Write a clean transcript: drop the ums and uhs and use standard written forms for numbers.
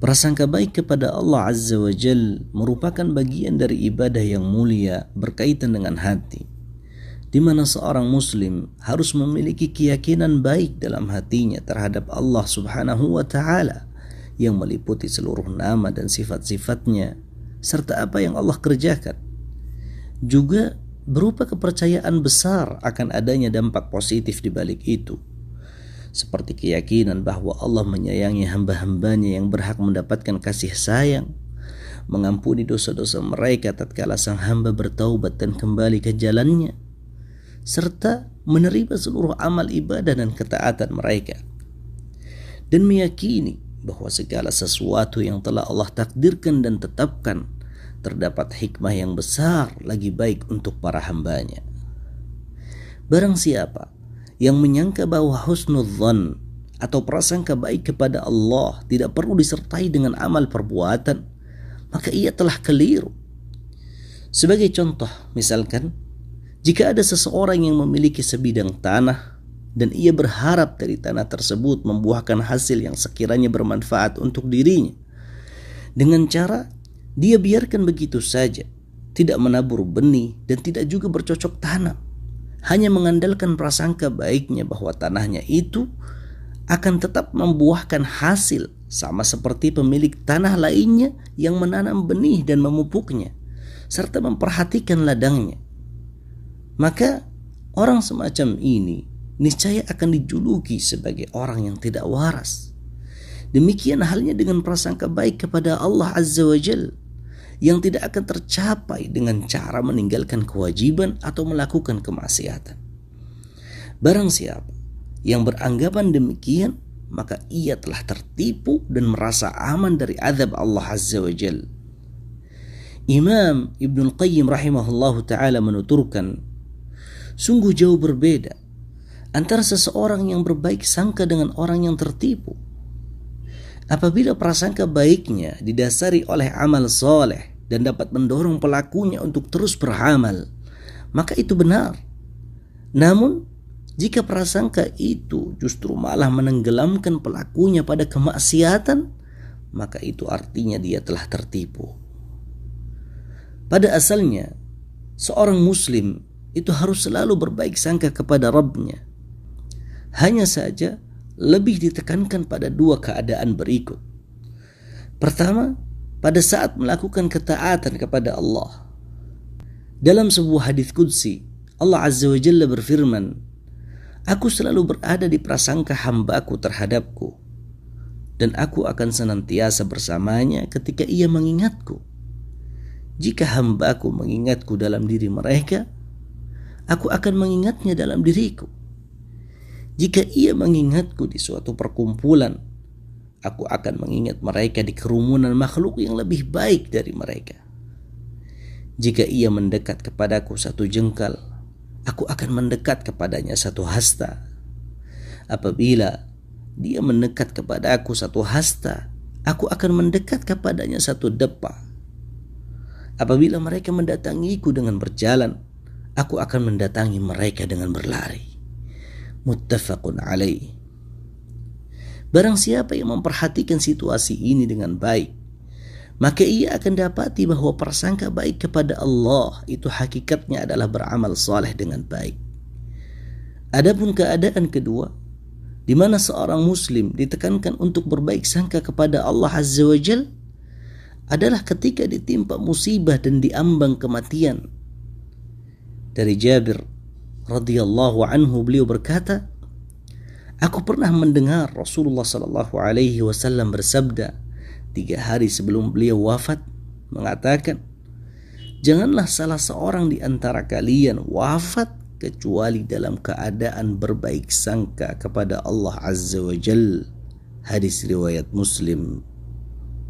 Prasangka baik kepada Allah Azza wa Jal merupakan bagian dari ibadah yang mulia berkaitan dengan hati, di mana seorang muslim harus memiliki keyakinan baik dalam hatinya terhadap Allah Subhanahu wa Ta'ala yang meliputi seluruh nama dan sifat-sifatnya serta apa yang Allah kerjakan. Juga berupa kepercayaan besar akan adanya dampak positif di balik itu, seperti keyakinan bahwa Allah menyayangi hamba-hambanya yang berhak mendapatkan kasih sayang, mengampuni dosa-dosa mereka tatkala sang hamba bertaubat dan kembali ke jalannya, serta menerima seluruh amal ibadah dan ketaatan mereka, dan meyakini bahwa segala sesuatu yang telah Allah takdirkan dan tetapkan terdapat hikmah yang besar lagi baik untuk para hambanya. Barang siapa yang menyangka bahwa husnudzan atau prasangka baik kepada Allah tidak perlu disertai dengan amal perbuatan, maka ia telah keliru. Sebagai contoh, misalkan, jika ada seseorang yang memiliki sebidang tanah dan ia berharap dari tanah tersebut membuahkan hasil yang sekiranya bermanfaat untuk dirinya, dengan cara dia biarkan begitu saja, tidak menabur benih dan tidak juga bercocok tanam, hanya mengandalkan prasangka baiknya bahwa tanahnya itu akan tetap membuahkan hasil sama seperti pemilik tanah lainnya yang menanam benih dan memupuknya serta memperhatikan ladangnya, maka orang semacam ini niscaya akan dijuluki sebagai orang yang tidak waras. Demikian halnya dengan prasangka baik kepada Allah Azza wa Jal yang tidak akan tercapai dengan cara meninggalkan kewajiban atau melakukan kemaksiatan. Barang siapa yang beranggapan demikian, maka ia telah tertipu dan merasa aman dari azab Allah Azza wa Jal. Imam Ibnul Qayyim rahimahullahu ta'ala menuturkan, sungguh jauh berbeda antara seseorang yang berbaik sangka dengan orang yang tertipu. Apabila prasangka baiknya didasari oleh amal soleh dan dapat mendorong pelakunya untuk terus beramal, maka itu benar. Namun, jika prasangka itu justru malah menenggelamkan pelakunya pada kemaksiatan, maka itu artinya dia telah tertipu. Pada asalnya, seorang muslim itu harus selalu berbaik sangka kepada Rabbnya. Hanya saja, lebih ditekankan pada dua keadaan berikut. Pertama, pada saat melakukan ketaatan kepada Allah. Dalam sebuah hadis qudsi, Allah Azza wa Jalla berfirman, "Aku selalu berada di prasangka hambaku terhadapku, dan aku akan senantiasa bersamanya ketika ia mengingatku. Jika hambaku mengingatku dalam diri mereka, aku akan mengingatnya dalam diriku. Jika ia mengingatku di suatu perkumpulan, aku akan mengingat mereka di kerumunan makhluk yang lebih baik dari mereka. Jika ia mendekat kepadaku satu jengkal, aku akan mendekat kepadanya satu hasta. Apabila dia mendekat kepadaku satu hasta, aku akan mendekat kepadanya satu depa. Apabila mereka mendatangiku dengan berjalan, aku akan mendatangi mereka dengan berlari." Muttafaqun alaih. Barang siapa yang memperhatikan situasi ini dengan baik, maka ia akan dapati bahwa prasangka baik kepada Allah itu hakikatnya adalah beramal saleh dengan baik. Adapun keadaan kedua, di mana seorang muslim ditekankan untuk berbaik sangka kepada Allah Azza wa Jal, adalah ketika ditimpa musibah dan diambang kematian. Dari Jabir radhiyallahu anhu, beliau berkata, "Aku pernah mendengar Rasulullah sallallahu alaihi wasallam bersabda 3 hari sebelum beliau wafat, mengatakan, janganlah salah seorang di antara kalian wafat kecuali dalam keadaan berbaik sangka kepada Allah Azza wa Jal." Hadis riwayat Muslim.